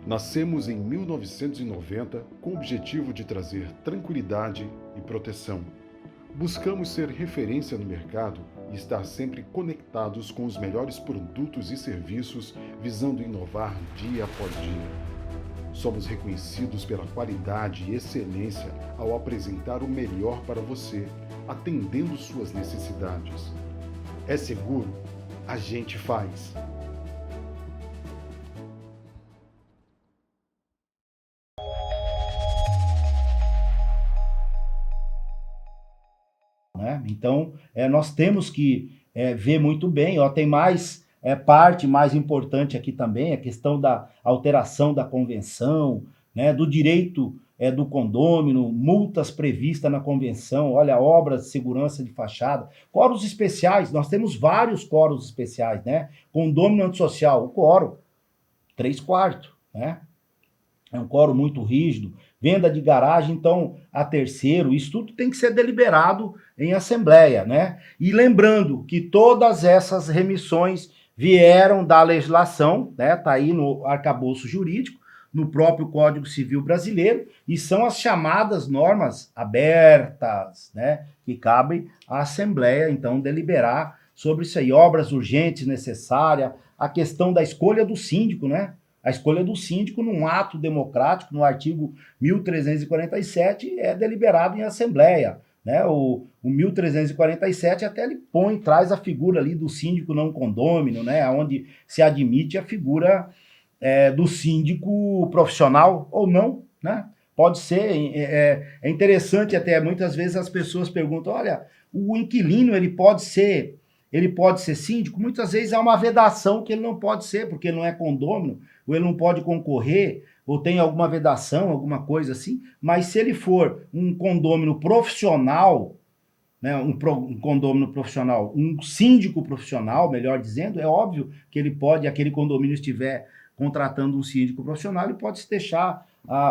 Nascemos em 1990 com o objetivo de trazer tranquilidade e proteção. Buscamos ser referência no mercado e estar sempre conectados com os melhores produtos e serviços, visando inovar dia após dia. Somos reconhecidos pela qualidade e excelência ao apresentar o melhor para você, atendendo suas necessidades. É seguro? A gente faz. Né? Então, nós temos que ver muito bem, ó, tem mais parte mais importante aqui também, a questão da alteração da convenção, né, do direito do condômino, multas previstas na convenção, olha, obras de segurança de fachada, quóruns especiais, nós temos vários quóruns especiais, né? Condômino antissocial, o quórum, 3/4, né? É um quórum muito rígido, venda de garagem, então, a terceiro, isso tudo tem que ser deliberado em assembleia, né? E lembrando que todas essas remissões vieram da legislação, né? Tá aí no arcabouço jurídico, no próprio Código Civil Brasileiro, e são as chamadas normas abertas, né? Que cabem à Assembleia, então, deliberar sobre isso aí, obras urgentes, necessárias, a questão da escolha do síndico, né? A escolha do síndico num ato democrático, no artigo 1347, é deliberado em assembleia. Né? O 1347 até ele traz a figura ali do síndico não condômino, né? Onde se admite a figura do síndico profissional ou não, né? Pode ser, é interessante até, muitas vezes as pessoas perguntam, olha, o inquilino ele pode ser síndico? Muitas vezes há uma vedação que ele não pode ser, porque ele não é condômino, ou ele não pode concorrer, ou tem alguma vedação, alguma coisa assim, mas se ele for um condômino profissional, né, um condômino profissional, um síndico profissional, melhor dizendo, é óbvio que ele pode, aquele condomínio estiver contratando um síndico profissional, ele pode se deixar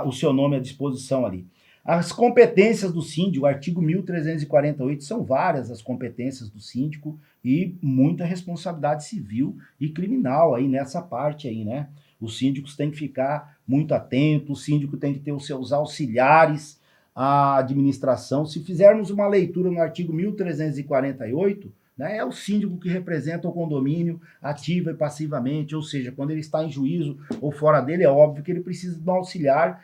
o seu nome à disposição ali. As competências do síndico, o artigo 1348, são várias as competências do síndico e muita responsabilidade civil e criminal aí nessa parte aí, né? Os síndicos têm que ficar muito atentos, o síndico tem que ter os seus auxiliares à administração. Se fizermos uma leitura no artigo 1348, né, é o síndico que representa o condomínio ativa e passivamente, ou seja, quando ele está em juízo ou fora dele, é óbvio que ele precisa de um auxiliar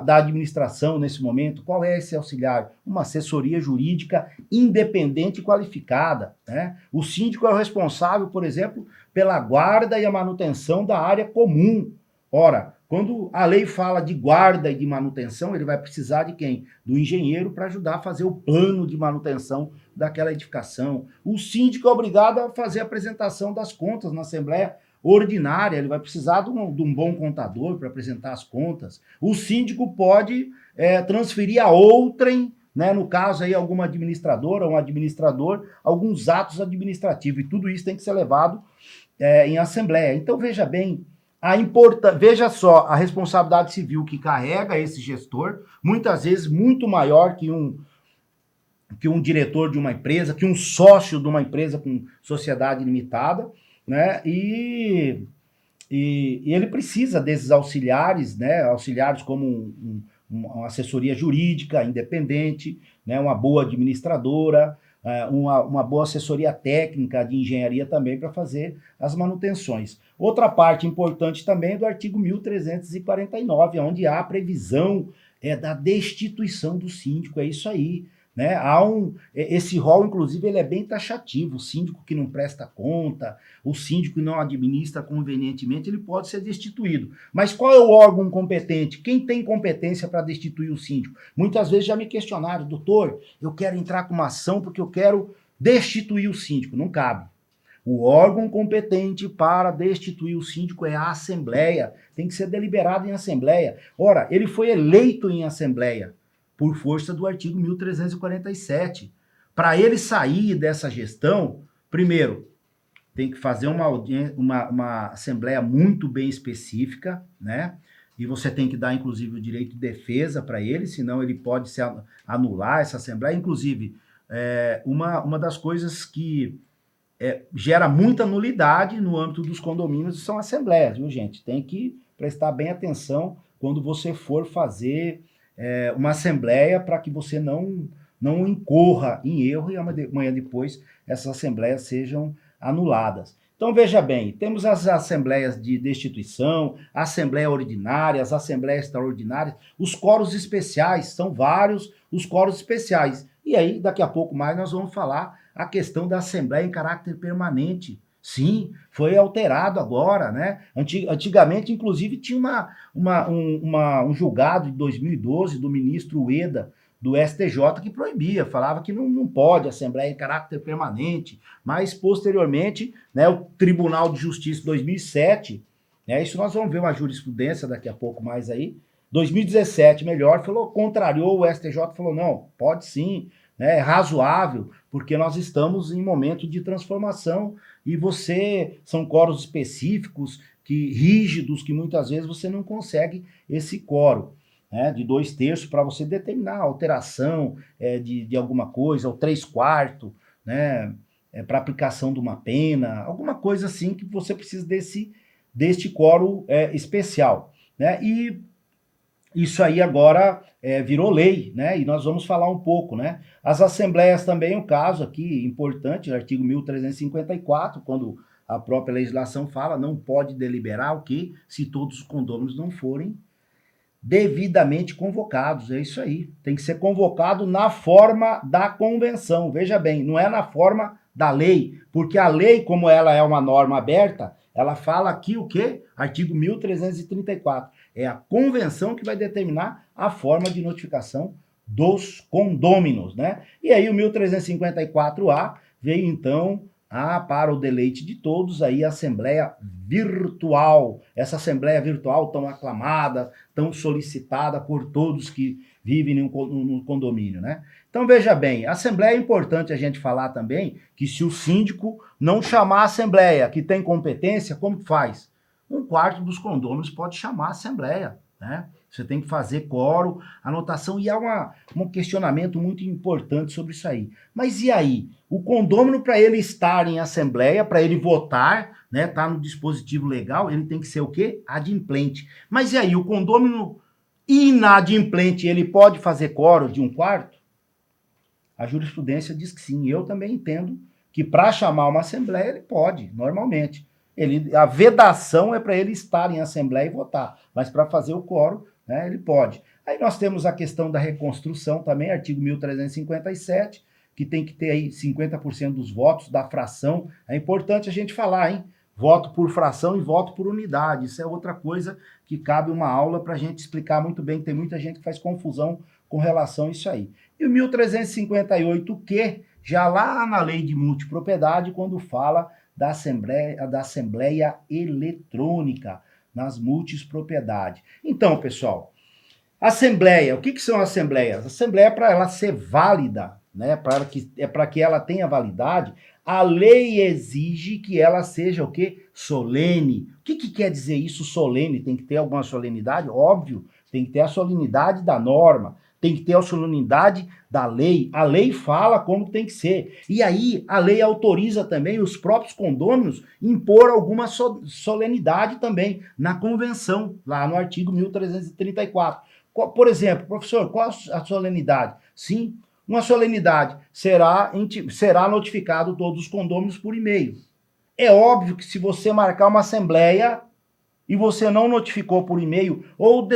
da administração nesse momento. Qual é esse auxiliar? Uma assessoria jurídica independente e qualificada. Né? O síndico é o responsável, por exemplo, pela guarda e a manutenção da área comum. Ora, quando a lei fala de guarda e de manutenção, ele vai precisar de quem? Do engenheiro para ajudar a fazer o plano de manutenção daquela edificação. O síndico é obrigado a fazer a apresentação das contas na Assembleia ordinária, ele vai precisar de um bom contador para apresentar as contas. O síndico pode transferir a outrem, né, no caso aí alguma administradora, um administrador, alguns atos administrativos, e tudo isso tem que ser levado em assembleia. Então veja bem, veja só, a responsabilidade civil que carrega esse gestor, muitas vezes muito maior que um diretor de uma empresa, que um sócio de uma empresa com sociedade limitada, né? E ele precisa desses auxiliares, né? Auxiliares como uma assessoria jurídica independente, né? Uma boa administradora, uma boa assessoria técnica de engenharia também para fazer as manutenções. Outra parte importante também é do artigo 1349, onde há a previsão da destituição do síndico, é isso aí. Né? Esse rol, inclusive, ele é bem taxativo. O síndico que não presta conta, o síndico que não administra convenientemente, ele pode ser destituído. Mas qual é o órgão competente? Quem tem competência para destituir o síndico? Muitas vezes já me questionaram, doutor, eu quero entrar com uma ação porque eu quero destituir o síndico. Não cabe. O órgão competente para destituir o síndico é a Assembleia. Tem que ser deliberado em Assembleia. Ora, ele foi eleito em Assembleia por força do artigo 1347. Para ele sair dessa gestão, primeiro, tem que fazer uma assembleia muito bem específica, né? E você tem que dar, inclusive, o direito de defesa para ele, senão ele pode se anular essa assembleia. Inclusive, uma das coisas que gera muita nulidade no âmbito dos condomínios são assembleias, viu, gente? Tem que prestar bem atenção quando você for fazer uma assembleia, para que você não incorra em erro e amanhã depois essas assembleias sejam anuladas. Então, veja bem, temos as assembleias de destituição, a assembleia ordinária, as assembleias extraordinárias, os quóros especiais, são vários os quóros especiais. E aí, daqui a pouco mais, nós vamos falar a questão da assembleia em caráter permanente. Sim, foi alterado agora, né? Antigamente, inclusive, tinha um julgado de 2012 do ministro Ueda, do STJ, que proibia, falava que não pode assembleia em caráter permanente, mas posteriormente, né, o Tribunal de Justiça de 2007, né, isso nós vamos ver uma jurisprudência daqui a pouco mais aí, 2017, melhor, contrariou o STJ, falou, não, pode sim, né, é razoável, porque nós estamos em momento de transformação e são quóros específicos, rígidos, que muitas vezes você não consegue esse quórum, né, de 2/3 para você determinar a alteração de alguma coisa, ou 3/4, né, para aplicação de uma pena, alguma coisa assim que você precisa deste quórum especial, né, e isso aí agora virou lei, né? E nós vamos falar um pouco, né? As assembleias também, um caso aqui importante, artigo 1354, quando a própria legislação fala, não pode deliberar o quê? Se todos os condôminos não forem devidamente convocados. É isso aí. Tem que ser convocado na forma da convenção. Veja bem, não é na forma da lei, porque a lei, como ela é uma norma aberta, ela fala aqui o quê? Artigo 1334. É a convenção que vai determinar a forma de notificação dos condôminos, né? E aí o 1354A veio então para o deleite de todos aí a Assembleia Virtual. Essa Assembleia Virtual tão aclamada, tão solicitada por todos que vivem no condomínio, né? Então veja bem, a Assembleia é importante a gente falar também que se o síndico não chamar a Assembleia, que tem competência, como faz? 1/4 dos condôminos pode chamar a Assembleia, né? Você tem que fazer quórum, anotação, e há um questionamento muito importante sobre isso aí. Mas e aí? O condômino, para ele estar em assembleia, para ele votar, né, tá no dispositivo legal, ele tem que ser o quê? Adimplente. Mas e aí? O condômino inadimplente, ele pode fazer quórum de 1/4? A jurisprudência diz que sim. Eu também entendo que para chamar uma assembleia, ele pode, normalmente. A vedação é para ele estar em assembleia e votar, mas para fazer o quórum, né, ele pode. Aí nós temos a questão da reconstrução também, artigo 1357, que tem que ter aí 50% dos votos da fração. É importante a gente falar, hein? Voto por fração e voto por unidade. Isso é outra coisa que cabe uma aula para a gente explicar muito bem, que tem muita gente que faz confusão com relação a isso aí. E o 1358, que já lá na lei de multipropriedade, quando fala da assembleia eletrônica nas multipropriedades. Então, pessoal, assembleia, o que são assembleias? Assembleia, para ela ser válida, né, para que ela tenha validade, a lei exige que ela seja o quê? Solene. O que quer dizer isso, solene? Tem que ter alguma solenidade? Óbvio, tem que ter a solenidade da norma, tem que ter a solenidade da lei. A lei fala como tem que ser. E aí, a lei autoriza também os próprios condôminos impor alguma solenidade também na convenção, lá no artigo 1334. Por exemplo, professor, qual a solenidade? Sim, uma solenidade será notificado todos os condôminos por e-mail. É óbvio que se você marcar uma assembleia e você não notificou por e-mail, ou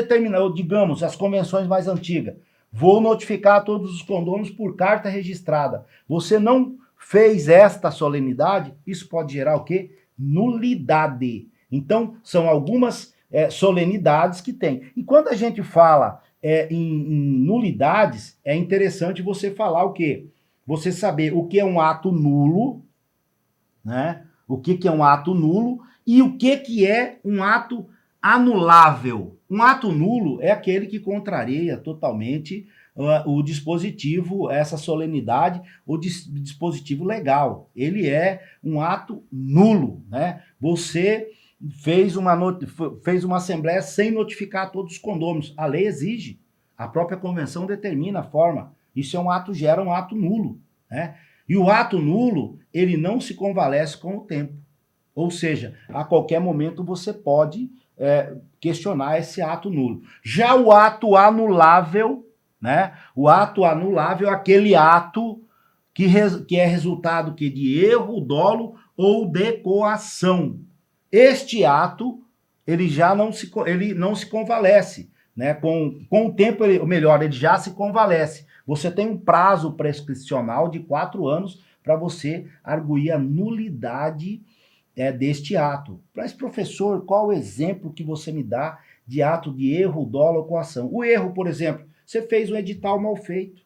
digamos, as convenções mais antigas, vou notificar todos os condôminos por carta registrada. Você não fez esta solenidade, isso pode gerar o quê? Nulidade. Então, são algumas solenidades que tem. E quando a gente fala em nulidades, é interessante você falar o quê? Você saber o que é um ato nulo, né? O que é um ato nulo e o que é um ato anulável. Um ato nulo é aquele que contraria totalmente o dispositivo, essa solenidade, o dispositivo legal. Ele é um ato nulo, né? Você fez uma assembleia sem notificar todos os condôminos. A lei exige, a própria convenção determina a forma. Isso gera um ato nulo, né? E o ato nulo, ele não se convalesce com o tempo. Ou seja, a qualquer momento você pode questionar esse ato nulo. Já o ato anulável, né? O ato anulável é aquele ato que é resultado de erro, dolo ou de coação. Este ato, ele já não se convalesce, né? Com o tempo, ou melhor, ele já se convalesce. Você tem um prazo prescricional de 4 anos para você arguir a nulidade deste ato. Mas, professor, qual o exemplo que você me dá de ato de erro, dolo ou coação? O erro, por exemplo, você fez um edital mal feito.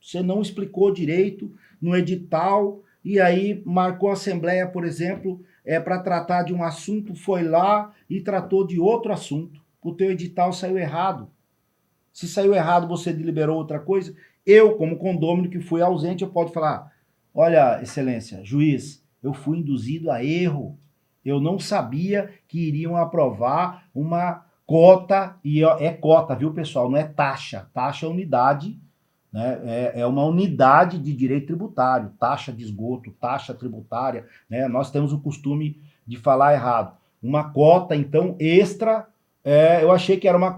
Você não explicou direito no edital e aí marcou a assembleia, por exemplo, para tratar de um assunto, foi lá e tratou de outro assunto. O teu edital saiu errado. Se saiu errado, você deliberou outra coisa. Eu, como condômino que fui ausente, eu posso falar: olha, excelência, juiz, eu fui induzido a erro. Eu não sabia que iriam aprovar uma cota, e é cota, viu, pessoal? Não é taxa. Taxa é unidade, né? É uma unidade de direito tributário, taxa de esgoto, taxa tributária, né? Nós temos o costume de falar errado. Uma cota, então, extra, eu achei que era uma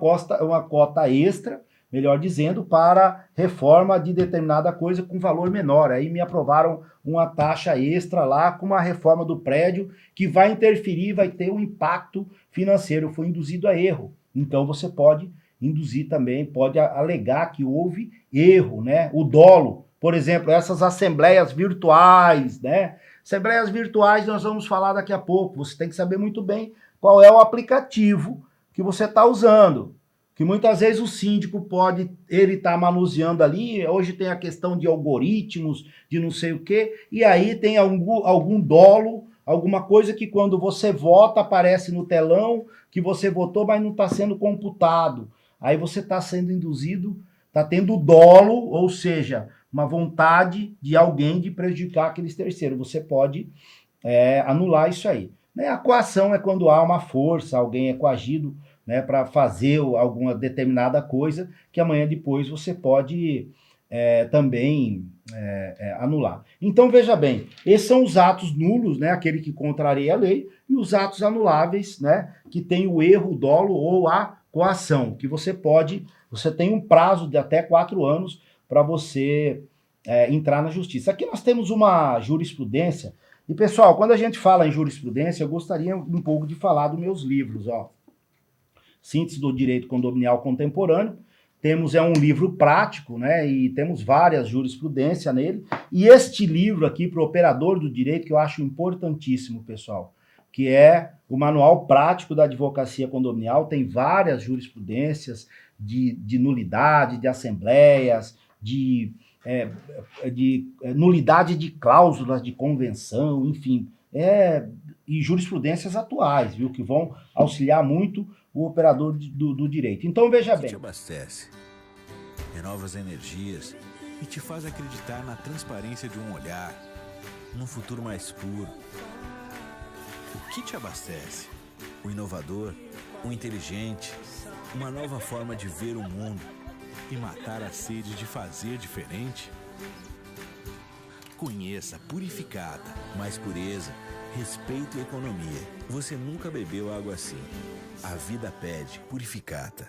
cota extra, melhor dizendo, para reforma de determinada coisa com valor menor. Aí me aprovaram uma taxa extra lá com uma reforma do prédio que vai interferir, vai ter um impacto financeiro. Foi induzido a erro. Então você pode induzir também, pode alegar que houve erro, né? O dolo, por exemplo, essas assembleias virtuais, né? Assembleias virtuais nós vamos falar daqui a pouco. Você tem que saber muito bem qual é o aplicativo que você está usando. Que muitas vezes o síndico pode, ele tá manuseando ali, hoje tem a questão de algoritmos, de não sei o quê, e aí tem algum dolo, alguma coisa que quando você vota aparece no telão que você votou, mas não está sendo computado. Aí você está sendo induzido, está tendo dolo, ou seja, uma vontade de alguém de prejudicar aqueles terceiros. Você pode anular isso aí. Né? A coação é quando há uma força, alguém é coagido, né, para fazer alguma determinada coisa que amanhã depois você pode também anular. Então, veja bem, esses são os atos nulos, né, aquele que contraria a lei, e os atos anuláveis, né, que tem o erro, o dolo ou a coação, que você tem um prazo de até 4 anos para você entrar na justiça. Aqui nós temos uma jurisprudência, e pessoal, quando a gente fala em jurisprudência, eu gostaria um pouco de falar dos meus livros, ó. Síntese do Direito Condominial Contemporâneo. Temos um livro prático, né? E temos várias jurisprudências nele. E este livro aqui, para o operador do direito, que eu acho importantíssimo, pessoal, que é o Manual Prático da Advocacia Condominial, tem várias jurisprudências de nulidade, de assembleias, de nulidade de cláusulas de convenção, enfim, e jurisprudências atuais, viu? Que vão auxiliar muito o operador do direito. Então, veja bem. Te abastece, renova as energias e te faz acreditar na transparência de um olhar, num futuro mais puro. O que te abastece? O inovador, o inteligente, uma nova forma de ver o mundo e matar a sede de fazer diferente? Conheça Purificata. Mais pureza, respeito e economia. Você nunca bebeu água assim. A vida pede Purificata.